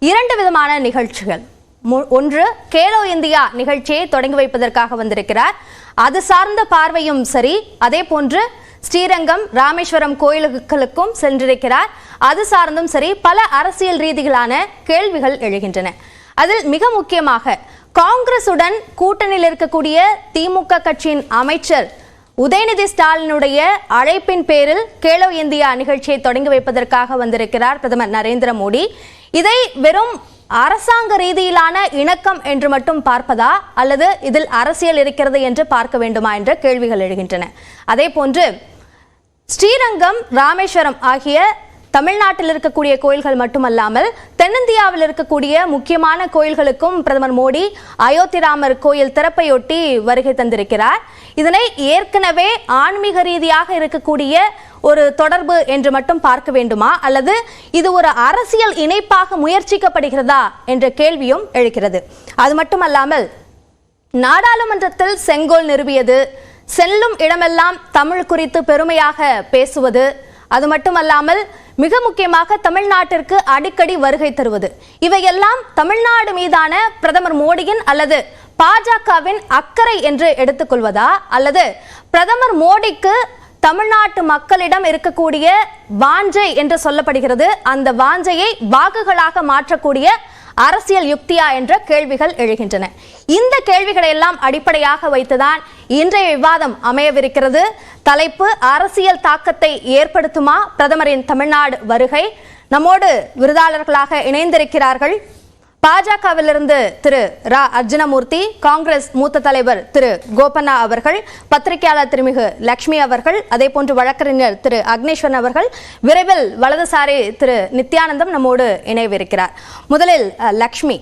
இரண்டு விதமான நிகழ்ச்சிகள். ஒன்று, கேலோ இந்தியா நிகழ்ச்சியை தொடங்கி வைப்பதற்காக வந்திருக்கிறார். அது சார்ந்த பார்வையும் சரி, அதே போன்று ஸ்ரீரங்கம் ராமேஸ்வரம் கோயில்களுக்கும் சென்றிருக்கிறார். அது சார்ந்தும் சரி, பல அரசியல் ரீதியிலான கேள்விகள் எழுகின்றன. அதில் மிக முக்கியமாக காங்கிரசுடன் கூட்டணியில் இருக்கக்கூடிய திமுக கட்சியின் அமைச்சர் உதயநிதி ஸ்டாலினுடைய அழைப்பின் பேரில் கேலோ இந்தியா நிகழ்ச்சியை தொடங்கி வைப்பதற்காக வந்திருக்கிறார் பிரதமர் நரேந்திர மோடி. இதை வெறும் அரசாங்க ரீதியிலான இணக்கம் என்று மட்டும் பார்ப்பதா, அல்லது இதில் அரசியல் இருக்கிறது என்று பார்க்க வேண்டுமா என்ற கேள்விகள் எழுகின்றன. அதே போன்று ஸ்ரீரங்கம் ராமேஸ்வரம் ஆகிய தமிழ்நாட்டில் இருக்கக்கூடிய கோயில்கள் மட்டுமல்லாமல் தென்னிந்தியாவில் இருக்கக்கூடிய முக்கியமான கோயில்களுக்கும் பிரதமர் மோடி அயோத்தி ராமர் கோயில் திறப்பையொட்டி வருகை தந்திருக்கிறார். இதனை ஏற்கனவே ஆன்மீக ரீதியாக இருக்கக்கூடிய ஒரு தொடர்பு என்று மட்டும் பார்க்க வேண்டுமா, அல்லது இது ஒரு அரசியல் இணைப்பாக முயற்சிக்கப்படுகிறதா என்ற கேள்வியும் எழுகிறது. அது மட்டுமல்லாமல் நாடாளுமன்றத்தில் செங்கோல் நிறுவியது, செல்லும் இடமெல்லாம் தமிழ் குறித்து பெருமையாக பேசுவது, அது மட்டுமல்லாமல் மிக முக்கியமாக தமிழ்நாட்டிற்கு அடிக்கடி வருகை தருவது, இவையெல்லாம் தமிழ்நாடு மீதான பிரதமர் மோடியின் அல்லது பாஜகவின் அக்கறை என்று எடுத்துக்கொள்வதா, அல்லது பிரதமர் மோடிக்கு தமிழ்நாட்டு மக்களிடம் இருக்கக்கூடிய வாஞ்சை என்று சொல்லப்படுகிறது, அந்த வாஞ்சையை வாக்குகளாக மாற்றக்கூடிய அரசியல் யுக்தியா என்ற கேள்விகள் எழுகின்றன. இந்த கேள்விகளை எல்லாம் அடிப்படையாக வைத்துதான் இன்றைய விவாதம் அமையவிருக்கிறது. தலைப்பு: அரசியல் தாக்கத்தை ஏற்படுத்துமா பிரதமரின் தமிழ்நாடு வருகை? நம்மோடு விருதாளர்களாக இணைந்திருக்கிறார்கள் பாஜகவிலிருந்து திரு ரா அர்ஜுனமூர்த்தி, காங்கிரஸ் மூத்த தலைவர் திரு கோபண்ணா அவர்கள், பத்திரிகையாளர் திருமிகு லட்சுமி அவர்கள், அதே போன்று வழக்கறிஞர் திரு அக்னேஸ்வரன் அவர்கள், விரைவில் வலதுசாரி திரு நித்யானந்தம் நம்மோடு இணைவிருக்கிறார். முதலில் லட்சுமி,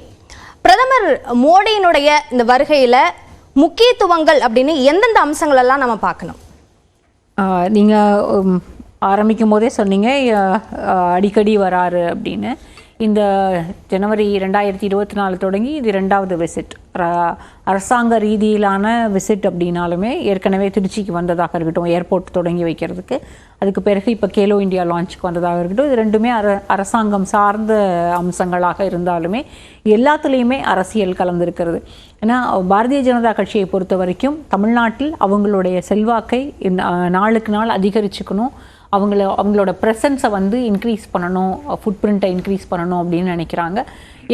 பிரதமர் மோடியினுடைய இந்த வருகையில முக்கியத்துவங்கள் அப்படின்னு எந்தெந்த அம்சங்கள் எல்லாம் நம்ம பார்க்கணும்? நீங்க ஆரம்பிக்கும் போதே சொன்னீங்க அடிக்கடி வராரு அப்படின்னு. இந்த ஜனவரி 2024 தொடங்கி இது 2வது விசிட், அரசாங்க ரீதியிலான விசிட் அப்படின்னாலுமே ஏற்கனவே திருச்சிக்கு வந்ததாக இருக்கட்டும், ஏர்போர்ட் தொடங்கி வைக்கிறதுக்கு, அதுக்கு பிறகு இப்போ கேலோ இந்தியா லான்ச்சுக்கு வந்ததாக இருக்கட்டும், இது ரெண்டுமே அரசாங்கம் சார்ந்த அம்சங்களாக இருந்தாலுமே எல்லாத்துலேயுமே அரசியல் கலந்துருக்கிறது. ஏன்னா பாரதிய ஜனதா கட்சியை பொறுத்த வரைக்கும் தமிழ்நாட்டில் அவங்களுடைய செல்வாக்கை நாளுக்கு நாள் அதிகரிச்சுக்கணும், அவங்களோட ப்ரெசன்ஸை வந்து இன்க்ரீஸ் பண்ணணும், ஃபுட் பிரிண்ட்டை இன்க்ரீஸ் பண்ணணும் அப்படின்னு நினைக்கிறாங்க.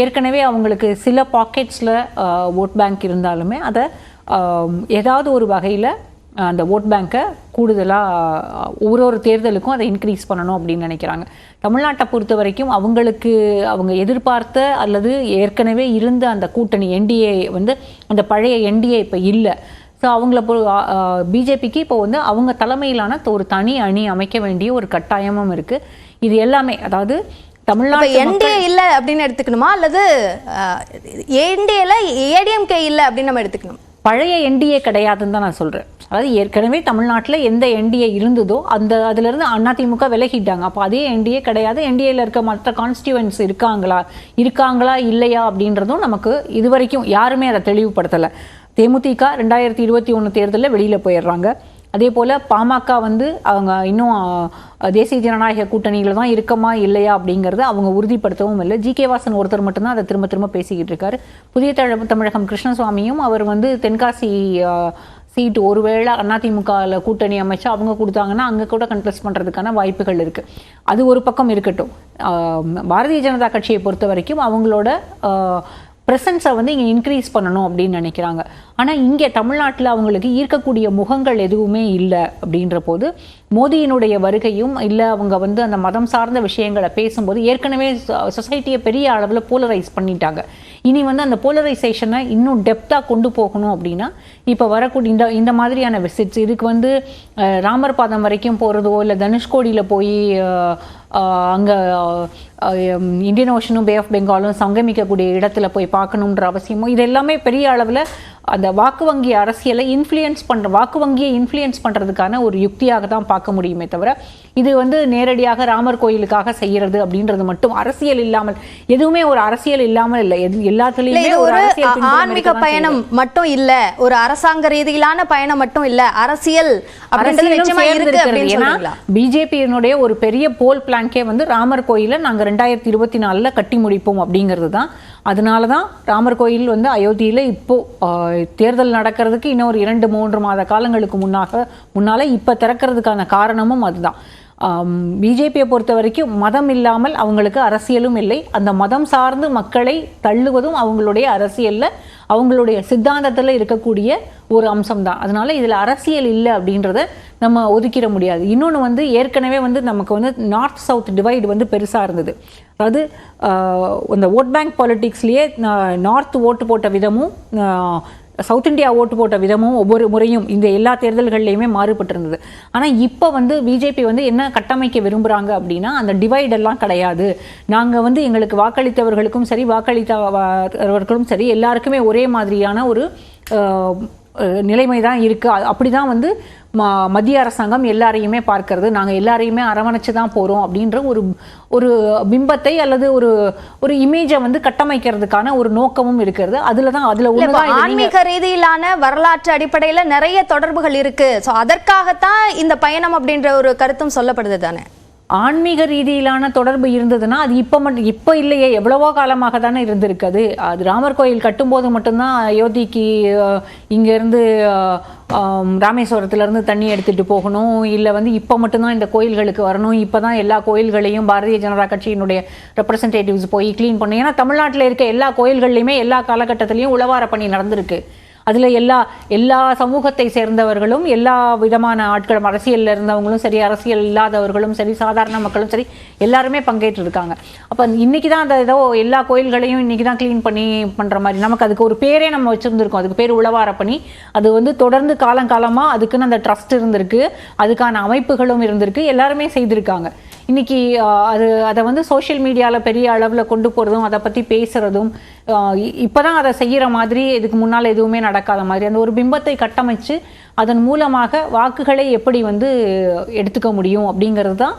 ஏற்கனவே அவங்களுக்கு சில பாக்கெட்ஸில் ஓட் பேங்க் இருந்தாலுமே அதை ஏதாவது ஒரு வகையில் அந்த ஓட் பேங்க்கை கூடுதலாக ஒரு தேர்தலுக்கும் அதை இன்க்ரீஸ் பண்ணணும் அப்படின்னு நினைக்கிறாங்க. தமிழ்நாட்டை பொறுத்த வரைக்கும் அவங்க எதிர்பார்த்த அல்லது ஏற்கனவே இருந்த அந்த கூட்டணி என்டிஏ வந்து அந்த பழைய என்டிஏ இப்போ இல்லை. ஸோ அவங்கள பிஜேபிக்கு இப்போ வந்து அவங்க தலைமையிலான ஒரு தனி அணி அமைக்க வேண்டிய ஒரு கட்டாயமும் இருக்குது. இது எல்லாமே, அதாவது தமிழ்நாடு என்டிஏ இல்லை அப்படின்னு எடுத்துக்கணுமா, அல்லது என்டிஏல ஏடிஎம்கே இல்லை அப்படின்னு நம்ம எடுத்துக்கணும்? பழைய என்டிஏ கிடையாதுன்னு தான் நான் சொல்கிறேன். அதாவது ஏற்கனவே தமிழ்நாட்டில் எந்த என்டிஏ இருந்ததோ அதுலேருந்து அதிமுக விலகிட்டாங்க. அப்போ அதே என்டிஏ கிடையாது. என்டிஏல இருக்க மற்ற கான்ஸ்டியூவன்ஸ் இருக்காங்களா இல்லையா அப்படின்றதும் நமக்கு இது வரைக்கும் யாருமே அதை தெளிவுபடுத்தலை. தேமுதிக 2021 தேர்தலில் வெளியில் போயிடுறாங்க. அதே போல் பாமக வந்து அவங்க இன்னும் தேசிய ஜனநாயக கூட்டணியில் தான் இருக்கமா இல்லையா அப்படிங்கிறத அவங்க உறுதிப்படுத்தவும் இல்லை. ஜி.கே. வாசன் ஒருத்தர் மட்டும்தான் அதை திரும்ப பேசிக்கிட்டு இருக்காரு. புதிய தமிழகம் கிருஷ்ணசுவாமியும் அவர் வந்து தென்காசி சீட்டு ஒருவேளை அதிமுகவில் கூட்டணி அமைச்சா அவங்க கொடுத்தாங்கன்னா அங்கே கூட கன்டெஸ்ட் பண்ணுறதுக்கான வாய்ப்புகள் இருக்குது. அது ஒரு பக்கம் இருக்கட்டும். பாரதிய ஜனதா கட்சியை பொறுத்த வரைக்கும் அவங்களோட ப்ரெசன்ஸை வந்து இங்கே இன்க்ரீஸ் பண்ணணும் அப்படின்னு நினைக்கிறாங்க. ஆனால் இங்கே தமிழ்நாட்டில் அவங்களுக்கு ஈர்க்கக்கூடிய முகங்கள் எதுவுமே இல்லை அப்படின்ற போது மோடியினுடைய வருகையும் இல்லை, அவங்க வந்து அந்த மதம் சார்ந்த விஷயங்களை பேசும்போது ஏற்கனவே சொசைட்டியை பெரிய அளவில் போலரைஸ் பண்ணிட்டாங்க. இனி வந்து அந்த போலரைசேஷனை இன்னும் டெப்த்தாக கொண்டு போகணும் அப்படின்னா இப்போ வரக்கூடிய இந்த மாதிரியான விசிட்ஸ், இதுக்கு வந்து ராமர் பாதம் வரைக்கும் போகிறதோ இல்லை தனுஷ்கோடியில் போய் அங்கே இந்தியன் ஓஷனும் பே ஆஃப் பெங்காலும் சங்கமிக்கக்கூடிய இடத்துல போய் பார்க்கணுன்ற அவசியமோ இது எல்லாமே பெரிய அளவில் அந்த வாக்கு வங்கி அரசியலை வாக்கு வங்கியை இன்ஃப்ளூயன்ஸ் பண்ணுறதுக்கான ஒரு யுக்தியாக தான் பார்க்க முடியுமே தவிர இது வந்து நேரடியாக ராமர் கோயிலுக்காக செய்யறது அப்படின்றது மட்டும் அரசியல் இல்லாமல் எதுவுமே ஒரு அரசியல் இல்லாமல் இல்லை. எல்லாத்துலயுமே ஒரு ஆன்மீக பயணம் மட்டும் இல்ல, ஒரு அரசாங்க ரீதியிலான பயணம் மட்டும் இல்ல, அரசியல் பிஜேபியினுடைய ஒரு பெரிய போல் பிளான்கே வந்து ராமர் கோயிலை நாங்க 2024 கட்டி முடிப்போம் அப்படிங்கிறது தான். அதனால தான் ராமர் கோயில் வந்து அயோத்தியில இப்போ தேர்தல் நடக்கிறதுக்கு இன்னும் ஒரு 2-3 மாத காலங்களுக்கு முன்னால இப்ப திறக்கிறதுக்கான காரணமும் அதுதான். பிஜேபியை பொறுத்த வரைக்கும் மதம் இல்லாமல் அவங்களுக்கு அரசியலும் இல்லை. அந்த மதம் சார்ந்து மக்களை தள்ளுவதும் அவங்களுடைய அரசியல்ல அவங்களுடைய சித்தாந்தத்தில் இருக்கக்கூடிய ஒரு அம்சம் தான். அதனால இதில் அரசியல் இல்லை அப்படின்றத நம்ம ஒதுக்கிட முடியாது. இன்னொன்று வந்து ஏற்கனவே வந்து நமக்கு வந்து நார்த் சவுத் டிவைடு வந்து பெருசாக இருந்தது. அதாவது இந்த ஓட் பேங்க் பாலிட்டிக்ஸ்லேயே நார்த் ஓட்டு போட்ட விதமும் சவுத் இந்தியா ஓட்டு போட்ட விதமும் ஒவ்வொரு முறையும் இந்த எல்லா தேர்தல்கள்லையுமே மாறுபட்டிருந்தது. ஆனால் இப்போ வந்து பிஜேபி வந்து என்ன கட்டமைக்க விரும்புகிறாங்க அப்படின்னா அந்த டிவைடெல்லாம் கிடையாது. நாங்கள் வந்து எங்களுக்கு வாக்களித்தவர்களுக்கும் சரி வாக்களித்தவர்களும் சரி எல்லாருக்குமே ஒரே மாதிரியான ஒரு நிலைமை தான் இருக்குது. அப்படி தான் வந்து மத்திய அரசாங்கம் எல்லாரையுமே பார்க்கறது, நாங்கள் எல்லாரையுமே அரவணைச்சு தான் போகிறோம் அப்படின்ற ஒரு பிம்பத்தை அல்லது ஒரு இமேஜை வந்து கட்டமைக்கிறதுக்கான ஒரு நோக்கமும் இருக்கிறது. அதில் ஆன்மீக ரீதியிலான வரலாற்று அடிப்படையில் நிறைய தொடர்புகள் இருக்கு. ஸோ அதற்காகத்தான் இந்த பயணம் அப்படின்ற ஒரு கருத்தும் சொல்லப்படுது தானே. ஆன்மீக ரீதியிலான தொடர்பு இருந்ததுன்னா அது இப்போ இல்லையே, எவ்வளவோ காலமாக தானே இருந்திருக்குது. அது ராமர் கோயில் கட்டும்போது மட்டும்தான் அயோத்திக்கு இங்கேருந்து ராமேஸ்வரத்துலேருந்து தண்ணி எடுத்துகிட்டு போகணும், இல்லை வந்து இப்போ மட்டும்தான் இந்த கோயில்களுக்கு வரணும், இப்போ தான் எல்லா கோயில்களையும் பாரதிய ஜனதா கட்சியினுடைய ரெப்ரசன்டேட்டிவ்ஸ் போய் க்ளீன் பண்ணணும். ஏன்னா தமிழ்நாட்டில் இருக்க எல்லா கோயில்கள்லையுமே எல்லா காலகட்டத்திலையும் உளவார பணி நடந்திருக்கு. அதில் எல்லா சமூகத்தை சேர்ந்தவர்களும் எல்லா விதமான ஆட்களும் அரசியலில் இருந்தவங்களும் சரி அரசியல் இல்லாதவர்களும் சரி சாதாரண மக்களும் சரி எல்லாருமே பங்கேற்று இருக்காங்க. அப்போ இன்றைக்கி தான் அந்த ஏதோ எல்லா கோயில்களையும் இன்றைக்கி தான் க்ளீன் பண்ணுற மாதிரி நமக்கு அதுக்கு ஒரு பேரே நம்ம வச்சுருந்துருக்கோம். அதுக்கு பேர் உளவார பணி. அது வந்து தொடர்ந்து காலங்காலமாக அதுக்குன்னு அந்த ட்ரஸ்ட் இருந்திருக்கு, அதுக்கான அமைப்புகளும் இருந்திருக்கு, எல்லாருமே செய்திருக்காங்க. இன்றைக்கி அதை வந்து சோஷியல் மீடியாவில் பெரிய அளவில் கொண்டு போகிறதும் அதை பற்றி பேசுகிறதும் இப்போ தான் அதை செய்கிற மாதிரி இதுக்கு முன்னால் எதுவுமே நடக்காத மாதிரி அந்த ஒரு பிம்பத்தை கட்டமைச்சு அதன் மூலமாக வாக்குகளை எப்படி வந்து எடுத்துக்க முடியும் அப்படிங்கிறது தான்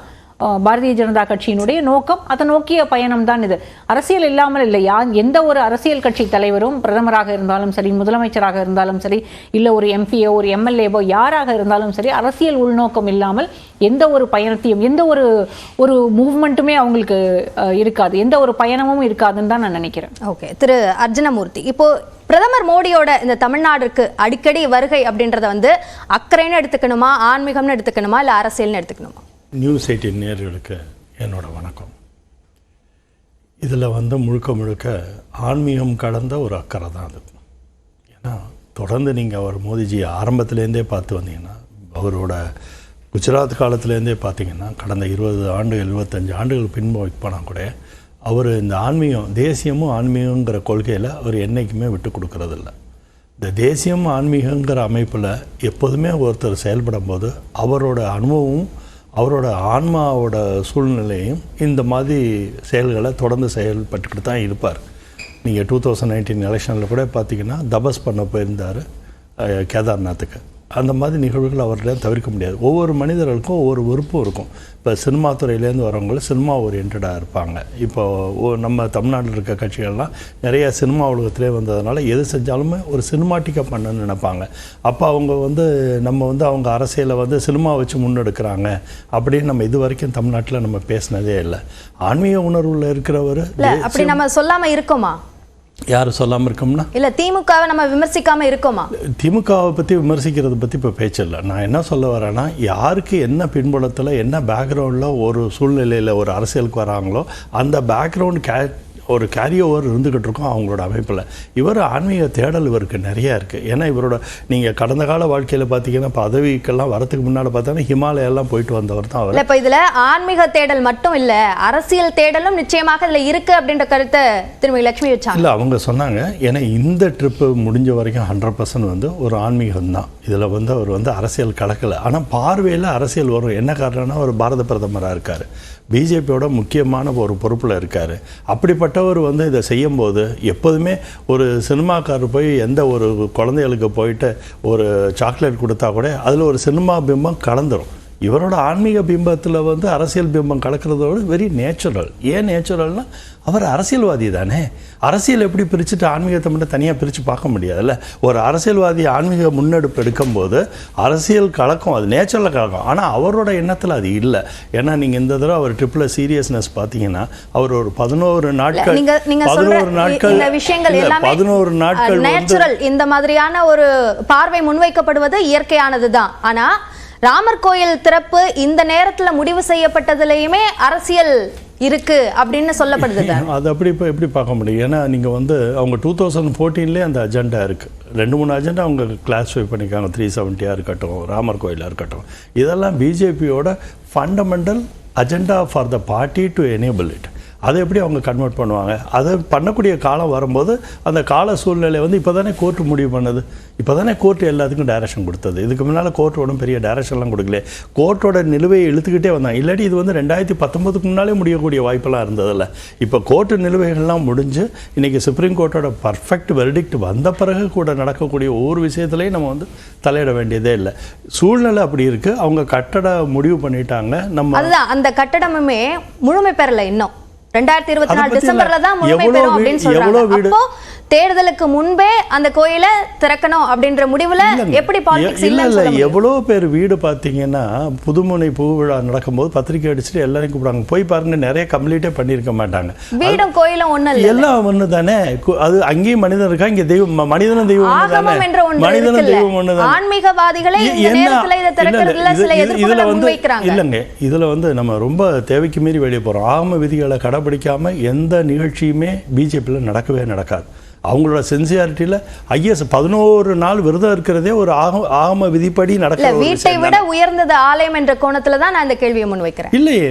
பாரதிய ஜனதா கட்சியினுடைய நோக்கம். அதை நோக்கிய பயணம் தான் இது. அரசியல் இல்லாமல் இல்லை. எந்த ஒரு அரசியல் கட்சி தலைவரும் பிரதமராக இருந்தாலும் சரி முதலமைச்சராக இருந்தாலும் சரி இல்லை ஒரு எம்பியோ ஒரு எம்எல்ஏவோ யாராக இருந்தாலும் சரி அரசியல் உள்நோக்கம் இல்லாமல் எந்த ஒரு பயணத்தையும் எந்த ஒரு மூவ்மெண்ட்டுமே அவங்களுக்கு இருக்காது, எந்த ஒரு பயணமும் இருக்காதுன்னு தான் நான் நினைக்கிறேன். ஓகே, திரு அர்ஜுனமூர்த்தி, இப்போ பிரதமர் மோடியோட இந்த தமிழ்நாடுக்கு அடிக்கடி வருகை அப்படின்றத வந்து அக்கறைன்னு எடுத்துக்கணுமா, ஆன்மீகம்னு எடுத்துக்கணுமா, இல்லை அரசியல்னு எடுத்துக்கணுமா? நியூஸ் 18 நேயர்களுக்கு என்னோட வணக்கம். இதில் வந்து முழுக்க ஆன்மீகம் கடந்த ஒரு அக்கறை தான் அது. ஏன்னா தொடர்ந்து நீங்கள் அவர் மோடிஜி ஆரம்பத்துலேருந்தே பார்த்து வந்தீங்கன்னா அவரோட குஜராத் காலத்துலேருந்தே பார்த்தீங்கன்னா கடந்த 20 ஆண்டுகள் 25 ஆண்டுகள் பின்போய் போனால் கூட அவர் இந்த ஆன்மீகம் தேசியமும் ஆன்மீகங்கிற கொள்கையில் அவர் என்றைக்குமே விட்டு கொடுக்கறதில்ல. இந்த தேசியம் ஆன்மீகங்கிற அமைப்பில் எப்போதுமே ஒருத்தர் செயல்படும் போது அவரோட அனுபவமும் அவரோட ஆன்மாவோட சூழ்நிலையும் இந்த மாதிரி செயல்களை தொடர்ந்து செயல்பட்டுக்கிட்டு தான் இருப்பார். நீங்கள் 2019 எலெக்ஷனில் கூட பார்த்தீங்கன்னா தபஸ் பண்ண போயிருந்தார் கேதார்நாத்துக்கு. அந்த மாதிரி நிகழ்வுகள் அவர்கிட்ட தவிர்க்க முடியாது. ஒவ்வொரு மனிதர்களுக்கும் ஒவ்வொரு விருப்பம் இருக்கும். இப்போ சினிமா துறையிலேருந்து வரவங்களும் சினிமா ஓரியன்டாக இருப்பாங்க. இப்போ நம்ம தமிழ்நாட்டில் இருக்க கட்சிகள்லாம் நிறைய சினிமா உலகத்திலே வந்ததுனால எது செஞ்சாலுமே ஒரு சினிமாட்டிக்காக பண்ணணும்னு நினைப்பாங்க. அப்போ அவங்க வந்து நம்ம வந்து அவங்க அரசியலை வந்து சினிமா வச்சு முன்னெடுக்கிறாங்க அப்படின்னு நம்ம இது வரைக்கும் தமிழ்நாட்டில் நம்ம பேசினதே இல்லை. ஆன்மீக உணர்வில் இருக்கிறவர் அப்படி நம்ம சொல்லாமல் இருக்கோமா? யாரும் சொல்லாமல் இருக்கோம்னா இல்லை திமுகவை நம்ம விமர்சிக்காமல் இருக்கோமா? திமுகவை பற்றி விமர்சிக்கிறத பற்றி இப்போ பேச்சில்லை. நான் என்ன சொல்ல வரேன்னா யாருக்கு என்ன பின்புலத்தில் என்ன பேக்ரவுண்டில் ஒரு சூழ்நிலையில் ஒரு அரசியலுக்கு வராங்களோ அந்த பேக்ரவுண்ட் ஒரு கேரி ஓவர் இருந்துக்கிட்டு இருக்கோம் அவங்களோட அமைப்பில். இவர் ஆன்மீக தேடல் இவருக்கு நிறையா இருக்குது. ஏன்னா இவரோட நீங்கள் கடந்த கால வாழ்க்கையில் பார்த்தீங்கன்னா பதவிக்கெல்லாம் வரத்துக்கு முன்னால் பார்த்தோன்னா ஹிமாலயெல்லாம் போயிட்டு வந்தவர் தான் அவர். இப்போ இதில் ஆன்மீக தேடல் மட்டும் இல்லை அரசியல் தேடலும் நிச்சயமாக இதில் இருக்குது அப்படின்ற கருத்தை திருமதி லட்சுமி வச்சாங்க. இல்லை அவங்க சொன்னாங்க. ஏன்னா இந்த ட்ரிப்பு முடிஞ்ச வரைக்கும் 100% வந்து ஒரு ஆன்மீகம் தான். இதில் வந்து அவர் வந்து அரசியல் கலக்கலை. ஆனால் பார்வையில் அரசியல் வரும். என்ன காரணம்னா அவர் பாரத பிரதமராக இருக்கார். பிஜேபியோட முக்கியமான ஒரு பொறுப்பில் இருக்கார். அப்படிப்பட்டவர் வந்து இதை செய்யும்போது எப்போதுமே ஒரு சினிமாக்காரர் போய் எந்த ஒரு குழந்தைகளுக்கு போயிட்டு ஒரு சாக்லேட் கொடுத்தா கூட அதில் ஒரு சினிமா பிம்பம் கலந்துரும். இவரோட ஆன்மீக பிம்பத்தில் வந்து அரசியல் பிம்பம் கலக்கிறதோடு வெரி நேச்சுரல். ஏன் நேச்சுரல்னால் அவர் அரசியல்வாதி தானே. அரசியல் எப்படி பிரிச்சுட்டு ஆன்மீகத்தை மட்டும் தனியாக பிரித்து பார்க்க முடியாதுல்ல. ஒரு அரசியல்வாதி ஆன்மீக முன்னெடுப்பு எடுக்கும்போது அரசியல் கலக்கும், அது நேச்சுரலாக கலக்கும். ஆனால் அவரோட எண்ணத்தில் அது இல்லை. ஏன்னா நீங்கள் இந்த தடவை அவர் ட்ரிப்பில் சீரியஸ்னஸ் பார்த்தீங்கன்னா அவர் ஒரு 11 நாட்கள் நேச்சுரல் இந்த மாதிரியான ஒரு பார்வை முன்வைக்கப்படுவது இயற்கையானது தான். ஆனா ராமர் கோயில் திறப்பு இந்த நேரத்துல முடிவு செய்யப்பட்டதுலயுமே அரசியல் இருக்கு அப்படின்னு சொல்லப்படுது. அது அப்படி இப்போ எப்படி பார்க்க முடியும்? ஏன்னா நீங்கள் வந்து அவங்க 2014 அந்த அஜெண்டா இருக்குது. 2-3 அஜெண்டா அவங்க கிளாஸிஃபை பண்ணிக்காங்க. 370 இருக்கட்டும், ராமர் கோயிலாக இருக்கட்டும், இதெல்லாம் பிஜேபியோட fundamental agenda for the party to enable it. அதை எப்படி அவங்க கன்வெர்ட் பண்ணுவாங்க? அதை பண்ணக்கூடிய காலம் வரும்போது அந்த கால சூழ்நிலை வந்து இப்போ தானே கோர்ட்டு முடிவு பண்ணது. இப்போ தானே கோர்ட்டு எல்லாத்துக்கும் டைரக்ஷன் கொடுத்தது. இதுக்கு முன்னால் கோர்ட் ஒன்றும் பெரிய டைரக்ஷன்லாம் கொடுக்கல. கோர்ட்டோட நிலுவையை இழுத்துக்கிட்டே வந்தாங்க. இல்லாட்டி இது வந்து 2019 முன்னாலே முடியக்கூடிய வாய்ப்பெல்லாம் இருந்ததில்ல. இப்போ கோர்ட்டு நிலுவைகள்லாம் முடிஞ்சு இன்றைக்கி சுப்ரீம் கோர்ட்டோட பர்ஃபெக்ட் வெர்டிக்ட் வந்த பிறகு கூட நடக்கக்கூடிய ஒவ்வொரு விஷயத்துலையும் நம்ம வந்து தலையிட வேண்டியதே இல்லை. சூழ்நிலை அப்படி இருக்குது. அவங்க கட்டட முடிவு பண்ணிட்டாங்க. நம்ம அதுதான் அந்த கட்டடமுமே முழுமை பெறலை. இன்னும் 2024 டிசம்பர்ல தான் முழுமை பெறும் அப்படின்னு சொல்றாங்க. அப்போ தேர்தலுக்கு முன்பே அந்த கோயிலை திறக்கணும் அப்படின்ற முடிவுல எப்படி பாலிடிக்ஸ் இல்ல? எவ்வளோ பேர் வீடு பார்த்தீங்கன்னா புதுமுனை பூவிழா நடக்கும்போது பத்திரிக்கை அடிச்சுட்டு எல்லாரும் கூப்பிடுவாங்க, போய் பாருங்க. நிறைய கம்ப்ளீட்டே பண்ணியிருக்க மாட்டாங்க. வீடும் கோயிலும் ஒண்ணு இல்லை, எல்லாம் ஒன்று தானே. அது அங்கேயும் மனிதன் இருக்கா, இங்கே தெய்வம், மனிதனும் தெய்வம் தானே. மனிதனும் தெய்வம் ஒன்று தான். ஆன்மீகவாதிகளே இந்த நேரத்துல இதை திறக்கிறதுல சில எதிர்ப்புகளை முன்வைக்கிறாங்க. இல்லைங்க, இதுல வந்து நம்ம ரொம்ப தேவைக்கு மீறி வெளியே போறோம். ஆகம விதிகளை கடைபிடிக்காம எந்த நிகழ்ச்சியுமே பிஜேபியில் நடக்கவே நடக்காது. அவங்களோட சென்சியாரிட்டியில் ஐஎஸ் 11 நாள் விரதம் இருக்கிறதே ஒரு ஆகம விதிப்படி நடக்கிற வீட்டை விட உயர்ந்தது ஆலயம் என்ற கோணத்துல தான் நான் இந்த கேள்வியை முன்வைக்கிறேன். இல்லையே,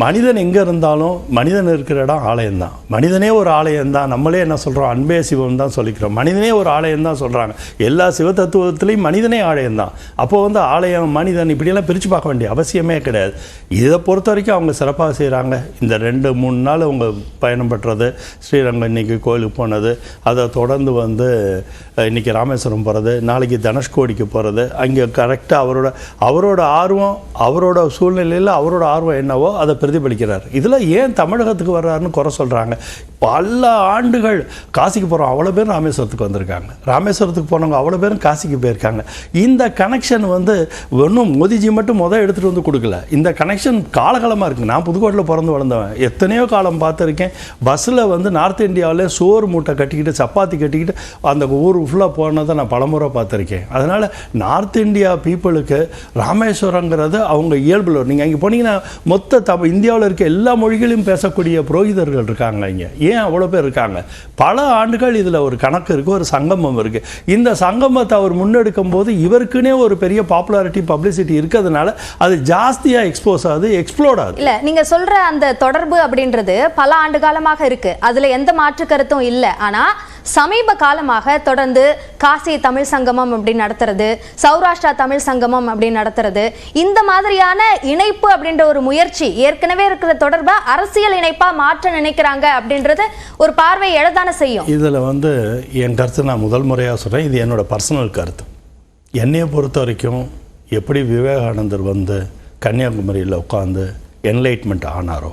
மனிதன் எங்க இருந்தாலும் மனிதன் இருக்கிற இடம் ஆலயம் தான். மனிதனே ஒரு ஆலயம் தான். நம்மளே என்ன சொல்றோம், அன்பே சிவம் தான் சொல்லிக்கிறோம். மனிதனே ஒரு ஆலயம் தான் சொல்றாங்க. எல்லா சிவ தத்துவத்திலையும் மனிதனே ஆலயம் தான். அப்போ வந்து ஆலயம் மனிதன் இப்படியெல்லாம் பிரித்து பார்க்க வேண்டிய அவசியமே கிடையாது. இதை பொறுத்த வரைக்கும் அவங்க சிறப்பாக செய்கிறாங்க. இந்த 2-3 நாள் அவங்க பயணம் பெற்றது, ஸ்ரீரங்கம் இன்னைக்கு கோயிலுக்கு போனது, அதை தொடர்ந்து வந்து இன்றைக்கி ராமேஸ்வரம் போகிறது, நாளைக்கு தனுஷ்கோடிக்கு போகிறது. அங்கே கரெக்டாக அவரோட ஆர்வம், அவரோட சூழ்நிலையில் அவரோட ஆர்வம் என்னவோ அதை பிரதிபலிக்கிறார். இதில் ஏன் தமிழகத்துக்கு வர்றாருன்னு குறை சொல்கிறாங்க. பல ஆண்டுகள் காசிக்கு போகிறோம், அவ்வளோ பேரும் ராமேஸ்வரத்துக்கு வந்திருக்காங்க. ராமேஸ்வரத்துக்கு போனவங்க அவ்வளோ பேரும் காசிக்கு போயிருக்காங்க. இந்த கனெக்ஷன் வந்து ஒன்றும் மோதிஜி மட்டும் எடுத்துகிட்டு வந்து கொடுக்கல. இந்த கனெக்ஷன் காலகாலமாக இருக்குது. நான் புதுக்கோட்டையில் பிறந்து வளர்ந்தவன், எத்தனையோ காலம் பார்த்துருக்கேன். பஸ்ஸில் வந்து நார்த் இந்தியாவில் சோறு மூட்டை கட்டிக்கிட்டு சப்பாத்தி கட்டிக்கிட்டு அந்த ஊர் ஃபுல்லாக போனதை நான் பலமுறை பார்த்துருக்கேன். அதனால் நார்த் இந்தியா பீப்புளுக்கு ராமேஸ்வரங்கிறது அவங்க இயல்பில். நீங்கள் அங்கே போனீங்கன்னா மொத்த இந்தியாவில் இருக்க எல்லா மொழிகளையும் பேசக்கூடிய புரோகிதர்கள் இருக்காங்க. இங்கே ஏன் அவ்வளோ பேர் இருக்காங்க? பல ஆண்டுகள் இதில் ஒரு கணக்கு இருக்குது, ஒரு சங்கமம் இருக்குது. இந்த சங்கமத்தை அவர் முன்னெடுக்கும் போது இவருக்குன்னே ஒரு பெரிய பாப்புலாரிட்டி பப்ளிசிட்டி இருக்கிறதுனால அது ஜாஸ்தியாக எக்ஸ்போஸ் ஆகுது, எக்ஸ்ப்ளோர்ட் ஆகுது. இல்லை, நீங்கள் சொல்கிற அந்த தொடர்பு அப்படின்றது பல ஆண்டு காலமாக இருக்குது, அதில் எந்த மாற்று கருத்தும் இல்லை. ஆனால் சமீப காலமாக தொடர்ந்து காசி தமிழ் சங்கமம் அப்படி நடத்துறது, சௌராஷ்டிரா தமிழ் சங்கமம் அப்படி நடத்துறது, இந்த மாதிரியான இணைப்பு அப்படின்ற ஒரு முயற்சி, ஏற்கனவே இருக்கிற தொடர்பை அரசியல் இணைப்பா மாற்ற நினைக்கிறாங்க அப்படின்றது ஒரு பார்வை எழதான செய்யும். இதில் வந்து என் கருத்து நான் முதல் முறையாக சொல்கிறேன், இது என்னோட பர்சனல் கருத்து. என்னையை பொறுத்த வரைக்கும் எப்படி விவேகானந்தர் வந்து கன்னியாகுமரியில் உட்காந்து என்லைட்மெண்ட் ஆனாரோ,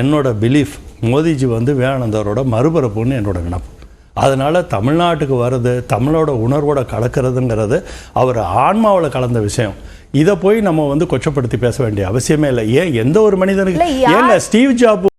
என்னோட பிலீஃப் மோதிஜி வந்து விவேகானந்தரோட மறுபிறப்புன்னு என்னோட நினைப்பு. அதனால் தமிழ்நாட்டுக்கு வர்றது, தமிழோட உணர்வோட கலக்கிறதுங்கிறது அவர் ஆன்மாவில் கலந்த விஷயம். இதை போய் நம்ம வந்து கொச்சப்படுத்தி பேச வேண்டிய அவசியமே இல்லை. ஏன் எந்த ஒரு மனிதனுக்கு, ஏங்க ஸ்டீவ் ஜாப்